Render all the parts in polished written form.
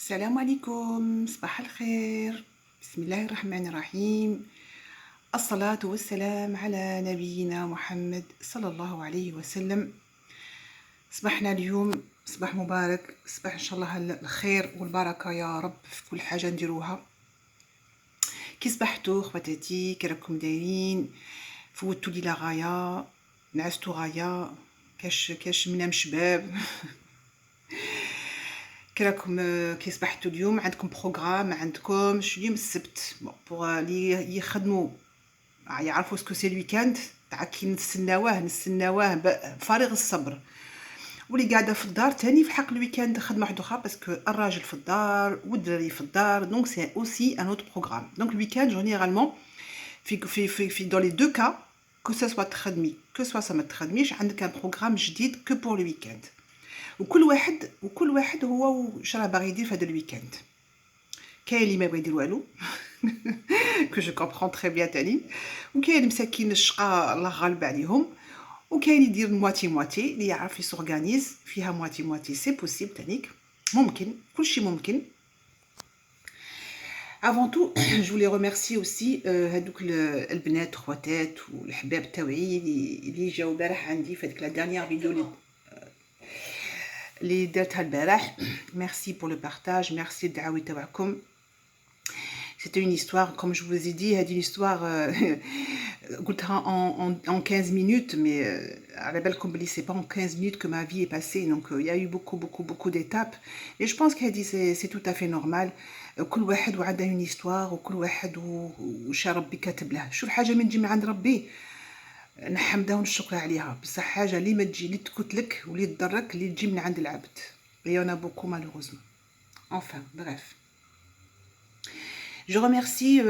السلام عليكم، صباح الخير. بسم الله الرحمن الرحيم. الصلاة والسلام على نبينا محمد صلى الله عليه وسلم. صباحنا اليوم صباح مبارك، صباح إن شاء الله الخير والبركة يا رب في كل حاجة نديروها. كي صبحتوا خواتاتي؟ كي راكم دايرين؟ فوتوا لي غاية، نعستوا غاية، كاش منام شباب. كي راكم؟ كي صبحتوا اليوم عندكم بروغرام؟ عندكم اليوم السبت بوغ لي يخدموا يعرفوا سكو سي الويكاند تاع كي نستناوه بفارغ الصبر. واللي قاعده في الدار تاني في حق الويكاند خدمه واحده اخرى، باسكو الراجل في الدار والدراري في الدار، دونك سي اوسي ان اوتر بروغرام. دونك الويكاند جينيرالمون في دون لي دو كا، كو سوا تخدمي كو سوا ما تخدميش، عندك ان بروغرام جديد كو بور لو ويكاند. وكل واحد هو واش راه باغي يدير في هذا الويكاند. كاين اللي ما بغى يدير والو كو جو كومبرون تري بيان تاني، وكاين مساكين الشقا الله غالب عليهم، وكاين يدير مواتي مواتي اللي يعرف يسورغانيز فيها مواتي مواتي، سي بوسيبل تانيك، ممكن كلشي ممكن. Avant tout, je voulais remercier aussi هادوك البنات خواتات والحباب تاوعي اللي جاو البارح عندي في هذيك لا دانيير فيديو اللي درتها البارح. ميرسي بور لو بارتاج، ميرسي الدعاوي تاعكم. C'était une histoire, comme je vous ai dit, une histoire en 15 minutes, mais à la belle comme c'est pas en 15 minutes que ma vie est passée, donc il y a eu beaucoup d'étapes, et je pense qu'elle dit c'est tout à fait normal. كل واحد وعنده une histoire، وكل واحد وش ربي كاتب له. شوف حاجة من تجي من عند ربي نحمده ونشكر عليها، بصح حاجة اللي ما تجي اللي تكتلك واللي تضرك اللي تجي من عند العبد. Et on a beaucoup malheureusement. Enfin, bref. Je remercie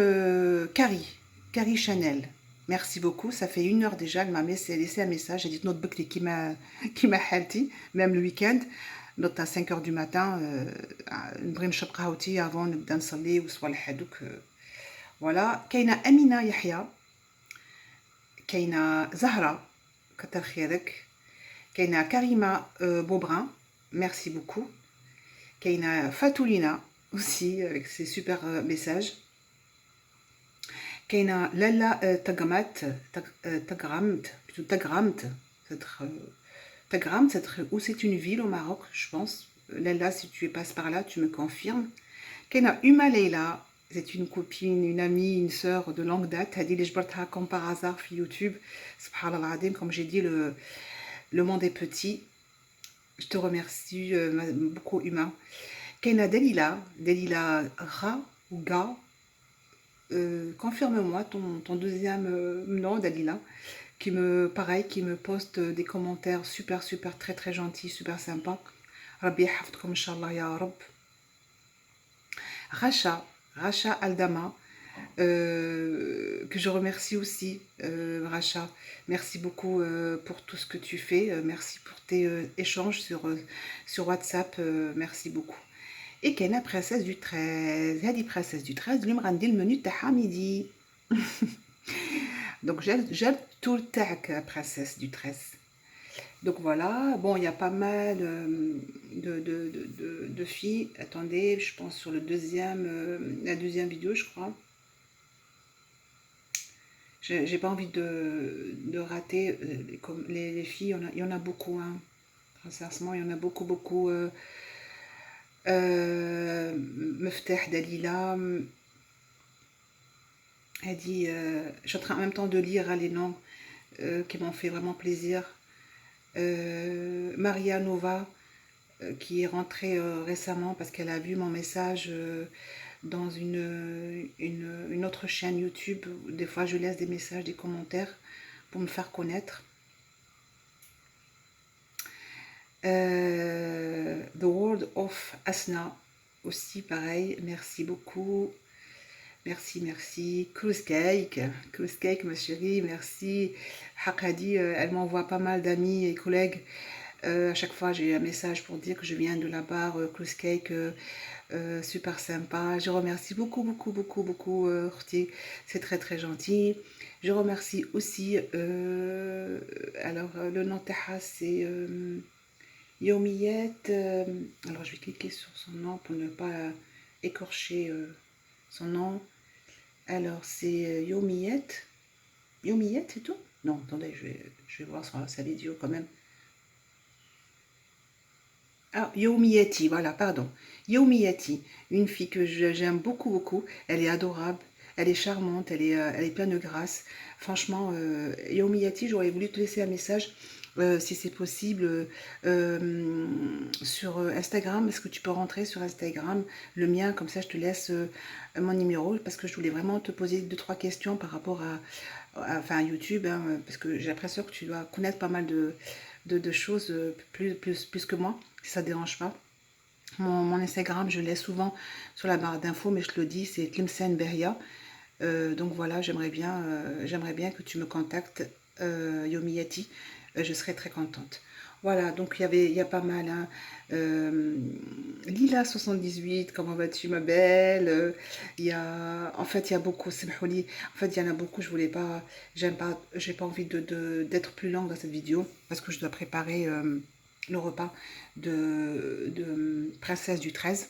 Carrie Chanel. Merci beaucoup. Ça fait 1 heure déjà. Elle m'a laissé un message. Elle dit notre boucle qui m'a halti, même le week-end. Notre à 5 heures du matin. Nbrim shapkaouti avant de nsalli ou soit le hadouk. Voilà. Kaina Amina Yahya. Kaina Zahra. Katar khirek. Kaina Karima Beaubrun. Merci beaucoup. Kaina Fatoulina aussi avec ses super messages. كاينه لالا تغرامت ou c'est une ville au Maroc, je pense. Lala, si tu passes par là, tu me confirmes. كاينه Uma Leila, c'est une copine, une amie, une sœur de longue date. Elle dit les jbartha comme par hasard sur YouTube. Subhanallah adim, comme j'ai dit, le monde est petit. Je te remercie beaucoup Uma. كاينه Dalila Ra ou Ga. Confirme-moi ton deuxième nom, Dalila, qui me poste des commentaires super, très, très gentils, super sympas. Rabbi yahfadkoum, Inch'Allah, ya Rab. Racha Aldama, que je remercie aussi, Racha. Merci beaucoup pour tout ce que tu fais. Merci pour tes échanges sur WhatsApp. Merci beaucoup. Et Kena, princesse du 13. Elle dit princesse du 13, lui me rend le menu de midi. Donc j'ai tout le tac, princesse du 13. Donc voilà, bon, il y a pas mal de filles. Attendez, je pense sur la deuxième vidéo, je crois. J'ai pas envie de rater les filles, il y en a beaucoup, hein. Sincèrement, il y en a beaucoup. Mefteh Dalila, elle dit, je suis en train en même temps de lire les noms qui m'ont fait vraiment plaisir. Maria Nova, qui est rentrée récemment parce qu'elle a vu mon message dans une autre chaîne YouTube. Des fois, je laisse des messages, des commentaires pour me faire connaître. The World of Asna, aussi pareil, merci beaucoup. Merci. Cruise Cake, ma chérie, merci. Hakadi, elle m'envoie pas mal d'amis et collègues. À chaque fois, j'ai un message pour dire que je viens de la barre Cruise Cake, super sympa. Je remercie beaucoup, c'est très, très gentil. Je remercie aussi, alors le nom Taha, c'est Yomiyet, alors je vais cliquer sur son nom pour ne pas écorcher son nom. Alors c'est Yomiyet. Yomiyet, c'est tout? Non, attendez, je vais voir sa vidéo quand même. Ah, Yomiyeti, voilà, pardon. Yomiyeti, une fille que j'aime beaucoup, beaucoup. Elle est adorable, elle est charmante, elle est pleine de grâce. Franchement, Yomiyeti, j'aurais voulu te laisser un message, si c'est possible, sur Instagram. Est-ce que tu peux rentrer sur Instagram, le mien, comme ça je te laisse mon numéro, parce que je voulais vraiment te poser 2, 3 questions par rapport enfin, YouTube, hein, parce que j'ai l'impression que tu dois connaître pas mal de choses plus que moi, si ça ne dérange pas. Mon Instagram, je l'ai souvent sur la barre d'infos, mais je te le dis, c'est Tlemcen Beria. Donc voilà, j'aimerais bien que tu me contactes, Yomiyati. Je serais très contente. Voilà, donc il y a pas mal, hein. Lila78, comment vas-tu ma belle? En fait, il y a beaucoup, Semhouli, en fait, il y en a beaucoup, je voulais pas, j'ai pas envie d'être plus longue dans cette vidéo, parce que je dois préparer le repas de Princesse du 13.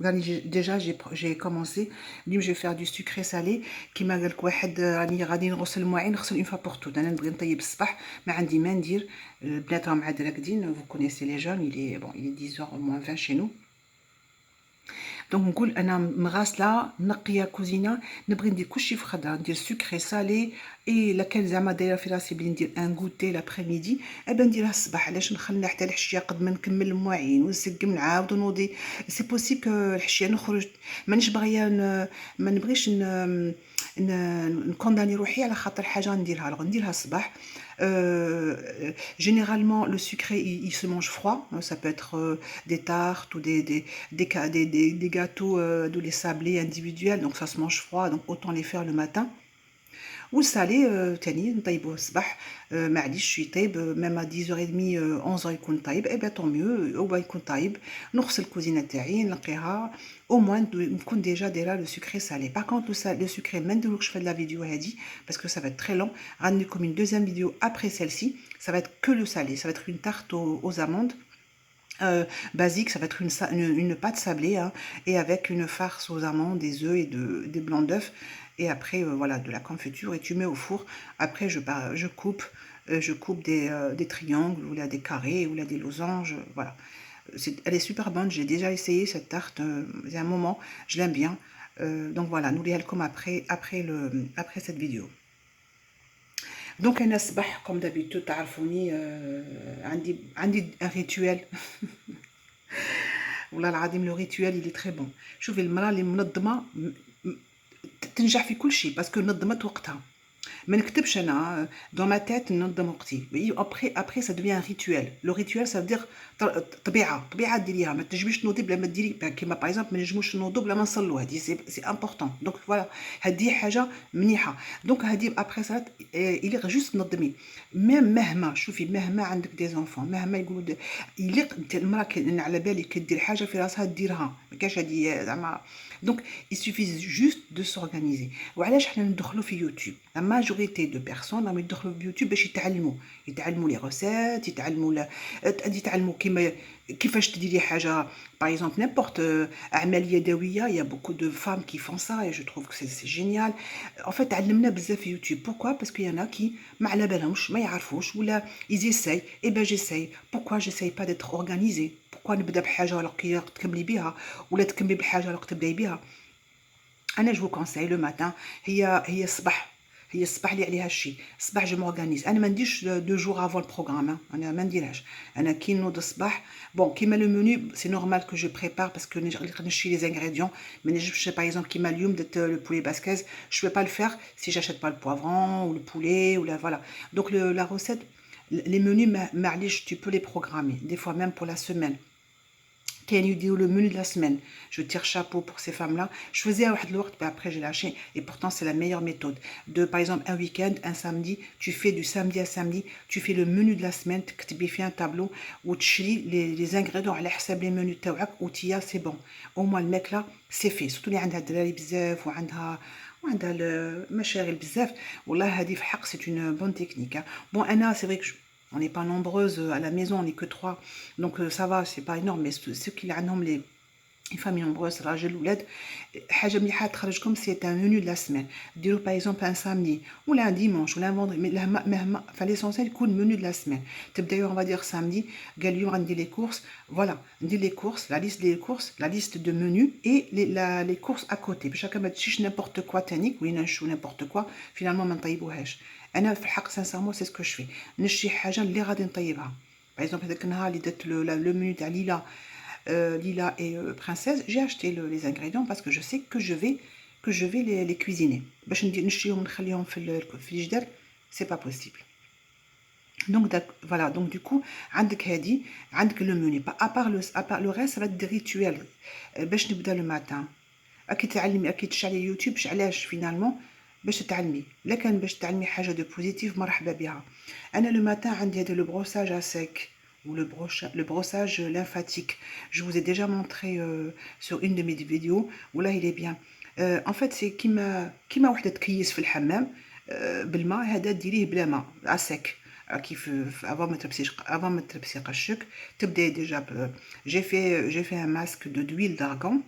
Déjà j'ai commencé. اليوم je vais faire du sucré salé كيما قال لك واحد راني غادي نغسل المواعين نغسل اون فوا بور توت. انا نبغي نطيب الصباح ما عندي ما ندير. البنات راهم عاد راقدين. Vous connaissez les jeunes, il est 10h moins 20 chez nous. دونك نقول انا مغاسله منقيه كوزينه نبغي ندير كلشي في خضره ندير سكري سالي اي لا كان زعما دايره في راسي بلي ندير ان غوتي لابري ميدي ابا نديرها الصباح. علاش نخليها حتى الحشيه قد ما نكمل المواعين ونسقم نعاود ونوضي؟ سي بوسيبل كو الحشيه نخرج مانيش باغيه ما نبغيش نكونداني روحي على خاطر حاجه نديرها نديرها الصباح. Généralement, le sucré, il se mange froid. Ça peut être des tartes ou des gâteaux de les sablés individuels. Donc, ça se mange froid. Donc, autant les faire le matin. والصالي تاني نطيبوه الصباح. معليش يطيب ميم 10h30 11h يكون طايب اي با طون ميو هو يكون طايب. نغسل الكوزينه تاعي نقيها او موان نكون ديجا دايره لو سكري سالي. باغ كونط لو سكري ما نديروكش في لا فيديو هادي باسكو سا فا تري لون. غنديركم une deuxième vidéo après celle-ci. Ça va être que le salé, ça va être une tarte aux amandes. Basique, ça va être une pâte sablée, hein, et avec une farce aux amandes, des œufs et des blancs d'œufs. Et après, voilà, de la confiture et tu mets au four. Après, je coupe des triangles ou là des carrés ou là des losanges. Voilà. Elle est super bonne. J'ai déjà essayé cette tarte. Il y a un moment, je l'aime bien. Donc voilà, nous les comme après cette vidéo. Donc un asbah comme d'habitude تعرفوني عندي un rituel. والله العظيم لو ريتوال il est très bon. شوفي المراه اللي منظمه تنجح في كل شيء باسكو نظمت وقتها. ما نكتبش انا dans ma tête ننظم وقتي. après ça devient un rituel. Le rituel ça veut dire طبيعه ديريها. ما تنجميش تنوضي بلا ما ديري كيما باغ اكزومبل ما نجموش نوضوا بلا ما نصلوا. هذه سي امبورطون. دونك فوالا هذه حاجه منيحه. دونك هذه après ça يليق جوست تنظمي. مهما شوفي مهما عندك دي زونفون مهما يقولوا يليق انت المراه على بالي كدير حاجه في راسها ديرها. ما كاش هذه زعما. Donc, il suffit juste de s'organiser. وعلاش حنا ندخلوا في يوتيوب؟ la majorité de personnes راهم يدخلوا في يوتيوب باش يتعلموا لي روسيت يتعلموا كيفاش تديري حاجه باغ اكزومبل نيمبورت اعمال يدويه. il y a beaucoup de femmes qui font ça et je trouve que c'est génial. en fait تعلمنا بزاف في يوتيوب. pourquoi parce qu'il y en a qui ما على بالهمش ما يعرفوش ولا ils essayent. et ben j'essaye. pourquoi j'essaye pas d'être organisée؟ pourquoi نبدا بحاجه alors تكملي بها ولا تكملي بحاجه alors تبداي بها؟ انا جو كونساي لو ماتان هي الصباح اللي عليها الشيء. الصباح جو مورغانيز. انا ما نديرش 2 جور افون البروغرام. انا ما نديرهاش. انا كي نوض الصباح بون كيما لو منيو سي نورمال كو جو بريبار باسكو نشري لي زانغريديون. ما نجمش باغ اكزومبل كيما اليوم درت لو بولي باسكاز جو با le faire si j'achète pas le poivron ou le poulet ou la voilà. donc la recette les menus معليش tu peux les programmer des fois même pour la semaine. كان يديروا le menu de la semaine. Je tire chapeau pour ces femmes-là. Je faisais à واحد الوقت, mais après j'ai lâché. Et pourtant, c'est la meilleure méthode. Par exemple, un week-end, un samedi, tu fais du samedi à samedi, tu fais le menu de la semaine, tu fais un tableau où tu lis les ingrédients على حساب les menus تاعك وتيا c'est bon. Au moins le mec là, c'est fait. Surtout اللي عندها الدراري بزاف وعندها المشاغل بزاف. والله هذه في حق c'est une bonne technique. Bon, Anna, c'est vrai que On n'est pas nombreuses à la maison, on n'est que 3. Donc ça va, c'est pas énorme. Mais ceux qui ont les familles nombreuses, راجل ولاد حاجه مليحه تخرجكم سي ان مينو de la semaine. ديروا باغ اكزومبل ان سامدي ولا un dimanche ولا un vendredi mais مهما فاليسونسيال يكون مينو de la semaine. تبداو on va dire samedi قال اليوم غندير les courses, voilà, ندير les courses, la liste des courses, la liste de menus et les courses à côté باش هكا ما تمشيش n'importe quoi تانيك ولينا نشوفوا n'importe quoi finalement ما نطيبوهاش. انا في الحق sincèrement c'est ce que je fais. نشري حاجه اللي غادي نطيبها. باغ اكزومبل هذاك النهار اللي درت le menu تاع ليلى Lila et Princesse, j'ai acheté les ingrédients parce que je sais que je vais les cuisiner. C'est pas possible. Donc voilà, donc du coup, عندك le menu. À part le reste, ça va être des rituels. باش نبدا le matin. أكيد تعلمي أكيد تشعلي يوتيوب علاش finalement باش تعلمي. لكن باش تعلمي حاجة de positif مرحبا بها. أنا le matin عندي هذا le brossage à sec. Ou le brossage lymphatique. Je vous ai déjà montré sur une de mes vidéos où là il est bien. En fait c'est كيما وحده تكيس في الحمام بالماء هذا ديريه بلا ماء à sec. كيف avant ما تلبسي قشك تبداي déjà. J'ai fait un masque d'huile d'argan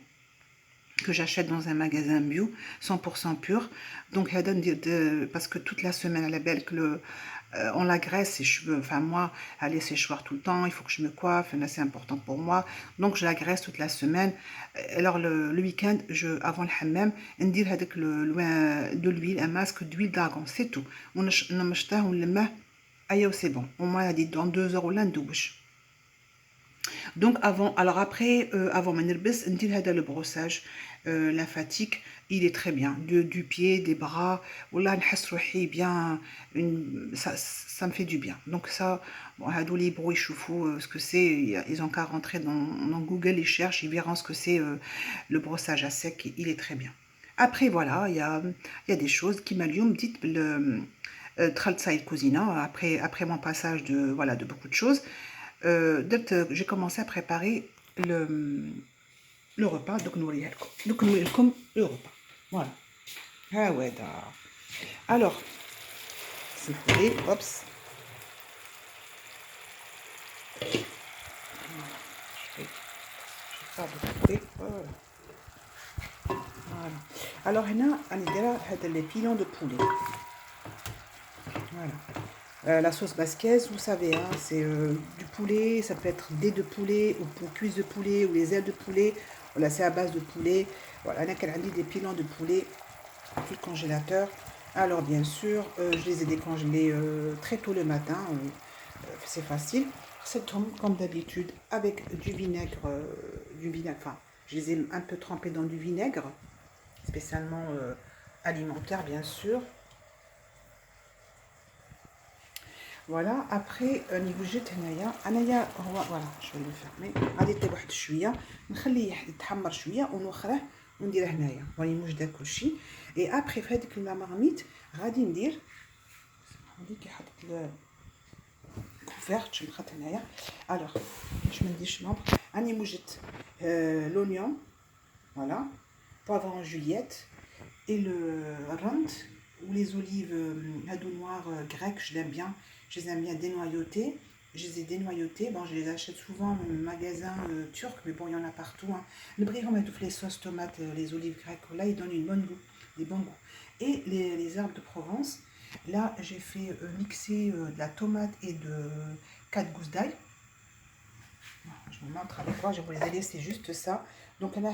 que j'achète dans un magasin bio 100% pur. Donc parce que toute la semaine à la belle que on la graisse ses cheveux, enfin moi elle est séchoir tout le temps, il faut que je me coiffe, c'est important pour moi, donc je la graisse toute la semaine. Alors le week-end avant le hammam ندير هذاك de l'huile, un masque d'huile d'argan, c'est tout. ونمشطه ونلمه ايوا c'est bon, au moins dans 2 heures ولا ندوش. Donc alors après avant ما نلبس ندير هذا le brossage lymphatique, il est très bien, du pied, des bras, ولا نحس روحي bien, ça me fait du bien. Donc ça, bon, هادو اللي يبغوا يشوفوا ce que c'est, ils ont qu'à rentrer dans Google, ils cherchent, ils verront ce que c'est le brossage à sec, il est très bien. Après voilà, il y a des choses qui اليوم بديت دخلت صاي الكوزينه après mon passage de beaucoup de choses. J'ai commencé à préparer le repas. Donc نوريها لكم le repas. Voilà. Ah ouais, alors c'est poulet, oups. Je vais pas beaucoup. Voilà. Alors هنا راني دايره هذا les pilons de poulet. Voilà. La sauce basquaise, vous savez, hein, c'est du poulet, ça peut être des de poulet ou cuisses de poulet ou les ailes de poulet. Voilà, c'est à base de poulet. Voilà, là, qu'elle a dit des pilons de poulet dans le congélateur. Alors, bien sûr, je les ai décongelés très tôt le matin. C'est facile. C'est comme d'habitude avec du vinaigre, enfin, je les ai un peu trempés dans du vinaigre, spécialement alimentaire, bien sûr. Voilà, après niveau جيت هنايا هو voilà, je vais le fermer. غادي يطيب واحد شويه نخليه يتحمر شويه ونوخره ونديره هنايا راني موجده كلشي. اي ابري في هذيك لا مارميت غادي ندير هذيك كي حطيت الكوفرت نخط هنايا. الوغ باش ما نديرش لومبر راني موجدت لونيون voilà, poivron juliette et le rente ou les olives noires grecques, je l'aime bien. Je les aime bien dénoyautées. Je les ai dénoyautées. Bon, je les achète souvent dans le magasin turc, mais bon, il y en a partout. Hein. Le brigand met toutes les sauces tomates, les olives grecques. Là, ils donnent des bons goûts. Et les herbes de Provence. Là, j'ai fait mixer de la tomate et de 4 gousses d'ail. Je vous montre avec quoi. Je vous les ai laissés juste ça. Donc là,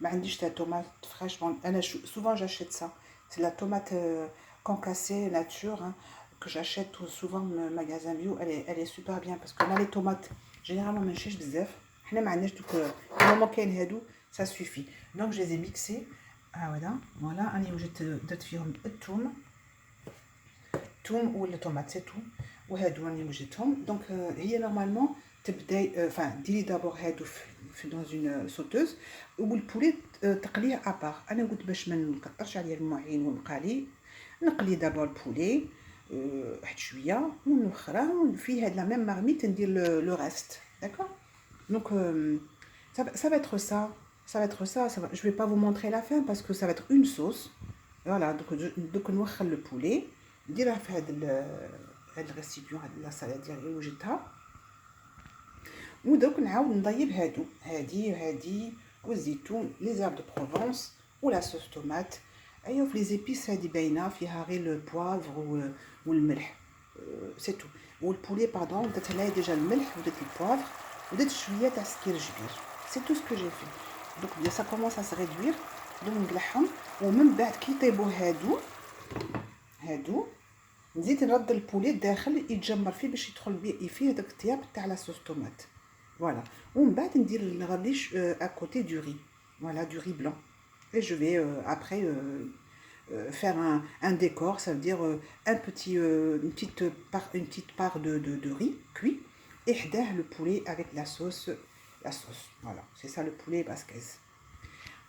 ma la tomate fraîche. Souvent, j'achète ça. C'est la tomate concassée nature, hein, que j'achète souvent dans le magasin bio. Elle est super bien parce que là les tomates généralement ما نشيش بزاف. حنا ما عندناش دوك normalement كاين هادو, ça suffit. Donc je les ai mixés. Voilà, راني وجدت درت فيهم الثوم ولا tomate, c'est tout. وهادو راني وجدتهم. Donc هي normalement تبداي enfin ديري دابور هادو dans une sauteuse والبولي تقليه ابار. انا قلت باش ما نكثرش عليه المعين ونقالي نقلي دابور البولي واحد شويه ونوخره فيه هاد لا ميم مارميت ندير لو ريست. D'accord. Donc ça va être ça, je vais pas vous montrer la fin parce que ça va être une sauce. Voilà, donc نوخر le poulet نديره في هاد هاد الغسيديون هاد لاصالة ديالي وجدتها. ودوك نعاود نضيب هادي والزيتون لي زارب دو بروفونس ولا صوص طوماط. ايوا في لي زيبيس هادي باينه فيها غير البوافغ والملح، سي تو. والبولي باردون درت عليه ديجا الملح ودرت البوافغ ودرت شويه تاع سكيرجبير، سي تو سكو جي في. دونك بدا سا كومونس ا سي ريدوير، دونك نقلعهم ومن بعد كي يطيبوا هادو نزيد نرد البولي الداخل يتجمر فيه باش يدخل فيه داك الطياب تاع لا صوص طوماط. Voilà. On va dire à côté du riz. Voilà, du riz blanc. Et je vais après faire un décor, ça veut dire une petite part de riz cuit. Et le poulet avec la sauce. Voilà, c'est ça le poulet basquez.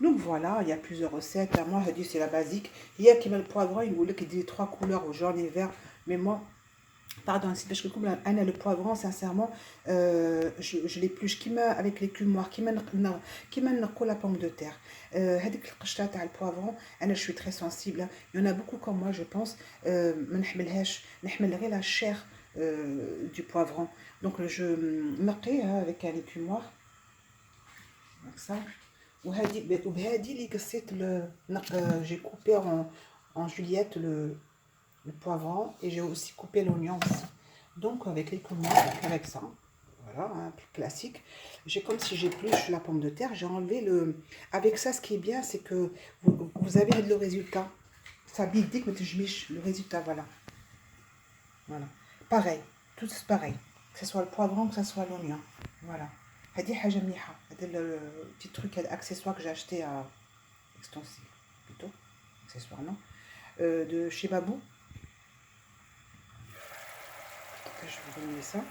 Donc voilà, il y a plusieurs recettes. Moi, je dis c'est la basique. Il y a qui met le poivron, il voulait qu'il dit 3 couleurs, jaune et vert. Mais moi, pardon, c'est parce que comme le poivron, sincèrement, je l'épluche avec les cumoirs, qui mène la pomme de terre. Le poivron, je suis très sensible. Il y en a beaucoup comme moi, je pense. Je la chair du poivron. Donc je mets avec un écumoire. Comme ça. J'ai coupé en juliette le poivron et j'ai aussi coupé l'oignon aussi. Donc avec les tomates, avec ça, voilà, un plus classique. J'ai comme si j'épluche la pomme de terre, j'ai enlevé le... Avec ça, ce qui est bien, c'est que vous avez le résultat. Ça bidit, mais le résultat, voilà. Voilà. Pareil, tout pareil. Que ce soit le poivron, que ce soit l'oignon. Voilà. C'est le petit truc accessoire que j'ai acheté à Extensive, plutôt. Accessoire, non, de chez Babou. Je vais vous donner ça.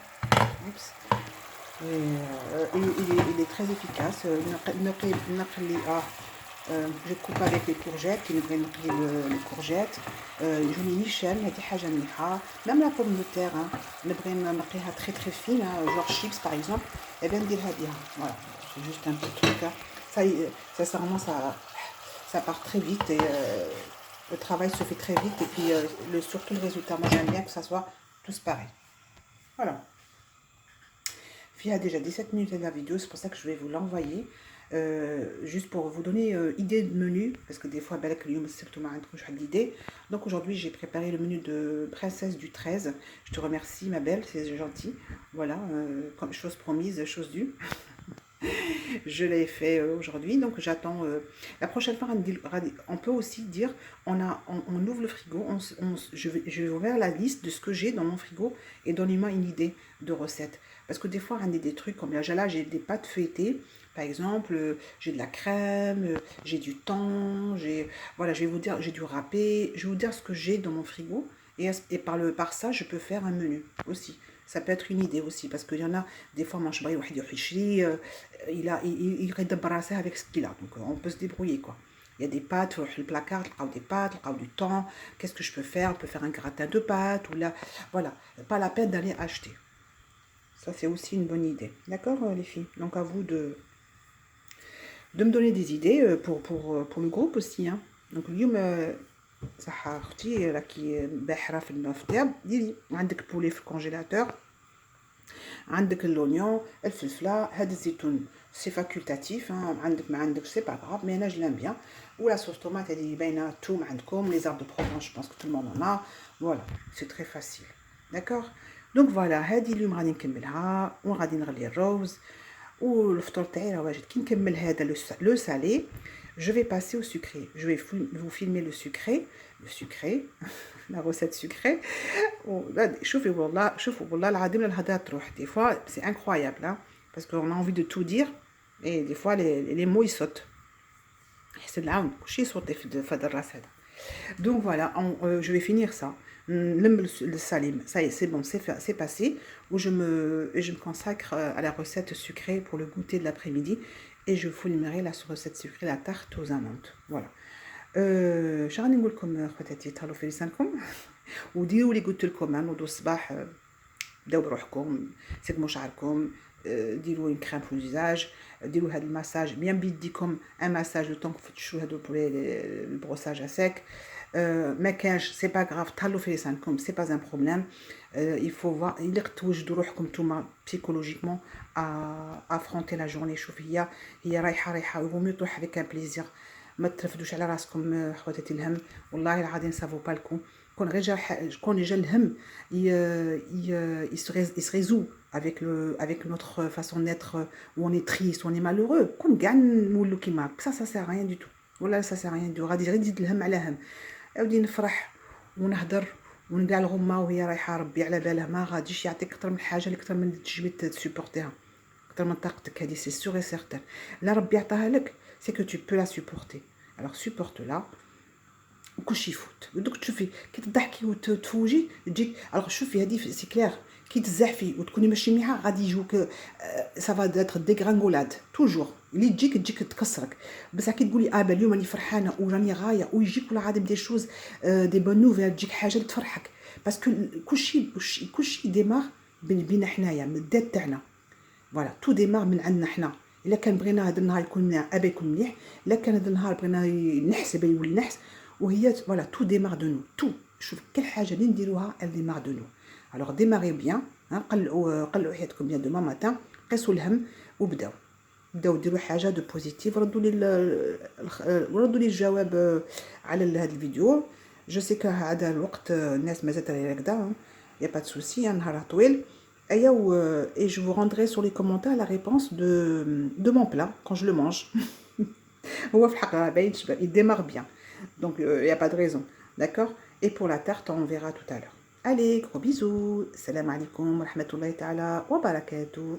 Oups. Il est très efficace. Je coupe avec les courgettes, les courgettes. Je mets Michel, même la pomme de terre, très très fine, genre chips par exemple. Et bien bien. Voilà, c'est juste un petit truc. Ça, sincèrement, ça part très vite et le travail se fait très vite. Et puis surtout le résultat, moi j'aime bien que ça soit tous pareil. Voilà. Il y a déjà 17 minutes de la vidéo, c'est pour ça que je vais vous l'envoyer. Juste pour vous donner idée de menu, parce que des fois, l'idée. Donc aujourd'hui, j'ai préparé le menu de princesse du 13. Je te remercie, ma belle, c'est gentil. Voilà, comme chose promise, chose due. Je l'ai fait aujourd'hui, donc j'attends la prochaine fois. On peut aussi dire, on ouvre le frigo, je vais ouvrir la liste de ce que j'ai dans mon frigo et donnez-moi une idée de recette. Parce que des fois, on a des trucs comme là, j'ai des pâtes feuilletées, par exemple, j'ai de la crème, j'ai du thon, voilà, je vais vous dire, j'ai du râpé, je vais vous dire ce que j'ai dans mon frigo et par ça, je peux faire un menu aussi. Ça peut être une idée aussi, parce qu'il y en a, des fois, il rédébarrasse avec ce qu'il a. Donc, on peut se débrouiller, quoi. Il y a des pâtes, le placard, des pâtes, du thon. Qu'est-ce que je peux faire? On peut faire un gratin de pâtes, ou là, voilà. Pas la peine d'aller acheter. Ça, c'est aussi une bonne idée. D'accord, les filles? Donc, à vous de me donner des idées pour le groupe aussi, hein. Donc, صح اختي راكي باحره في الفطير ديري عندك بولي في الكونجيلاتور، عندك اللونيون، الفلفله، هذا الزيتون سي فاكولتاتيف، عندك ما عندك سي با غراف، مي انا جو لام بيان. ولا صوص طوماط هذه باينه، الثوم عندكم، لي زارب دو بروفونس جو بونس كو تو الموند en a. فوالا سي تري فاسيل. داكوغ دونك فوالا هذه اليوم غادي نكملها وغادي نغلي الروز والفطور تاعي راه واجد. كي نكمل هذا لو سالي je vais passer au sucré. Je vais vous filmer le sucré, la recette sucrée. شوفي والله العظيم الهضره تروح. Des fois c'est incroyable, hein, parce qu'on a envie de tout dire et des fois les mots ils sautent. C'est العون كلشي يصوت في هذا الراس هذا. Donc voilà, je vais finir ça. Le salim, ça y est, c'est bon, c'est passé. Où je me consacre à la recette sucrée pour le goûter de l'après-midi. Et je filmerai la recette sucrée, la tarte aux amandes. Voilà. شغالين نقول لكم خواتاتي تهلاو في لسانكم وديروا اللي قلت لكم. نوضوا الصباح بداو بروحكم، سقموا شعركم، ديروا une crème pour l'usage، ديروا هذا المساج بيان بيديكم، un massage de temps que فتشوا هذو pour le brossage à sec. ما كانش سي با غراف تهلوا في لسانكم سي با ان بروبليم. il faut voir الا توجدوا روحكم نتوما psychologiquement à affronter la journée. شوف هي رايحه ومي تروح avec un plaisir. ما ترفدوش على راسكم حواتات الهم، والله العظيم سافو بالكم. كون جا الهم il se résout avec notre façon d'être où on est triste, où on est malheureux. كون كاع نولوا كيما هكا ça sert à rien du tout. ولا ça sert à rien du tout. غادي غير تزيد الهم على هم. عاودي نفرح ونهضر ونقع الغمه وهي رايحه ربي على باله، ما غاديش يعطيك اكثر من حاجه اللي اكثر من تجبد تسوبورتيها اكثر من طاقتك. هذه سي سور اي سيرتان. لا ربي عطاها لك سي كو تو بو لا سوبورتي. الوغ سوبورت لا وكلشي يفوت. دوك تشوفي كي تضحكي وتفوجي تجيك. الوغ شوفي هذه سي كلير كي تزحفي وتكوني ماشي مليحه غادي يجوك سافا داتر ديغرانغولاد توجور اللي تجيك تكسرك. بصح كي تقولي اليوم راني فرحانه وراني غايه ويجيك ولا غادي دي شوز دي بون نوفيل تجيك حاجه اللي تفرحك باسكو كلشي ديمار بينا حنايا من الذات تاعنا. فوالا تو ديمار من عندنا حنا. الا كان بغينا هذا النهار يكون ابي يكون مليح، الا كان هذا النهار بغينا نحس يولي نحس. وهي فوالا تو ديمار دو نو تو. شوف كل حاجه اللي نديروها ال ديمار دو نو. الوغ ديماري بيان، قلعوا حياتكم بيان دوما ماتان، قيسوا الهم وبداو ديروا حاجه دو بوزيتيف. ردوا لي الجواب على هذا الفيديو. جو سي كو هذا الوقت الناس مازالت راهي هكذا، يا با دو سوسي، نهار طويل. ايا et je vous rendrai sur les commentaires la réponse de mon plat quand je le mange. هو في الحق باين il démarre bien, donc il y a pas de raison, d'accord. Et pour la tarte on verra tout à l'heure. Allez, gros bisous. Salam alaikum wa rahmatullahi ta'ala wa barakatuh.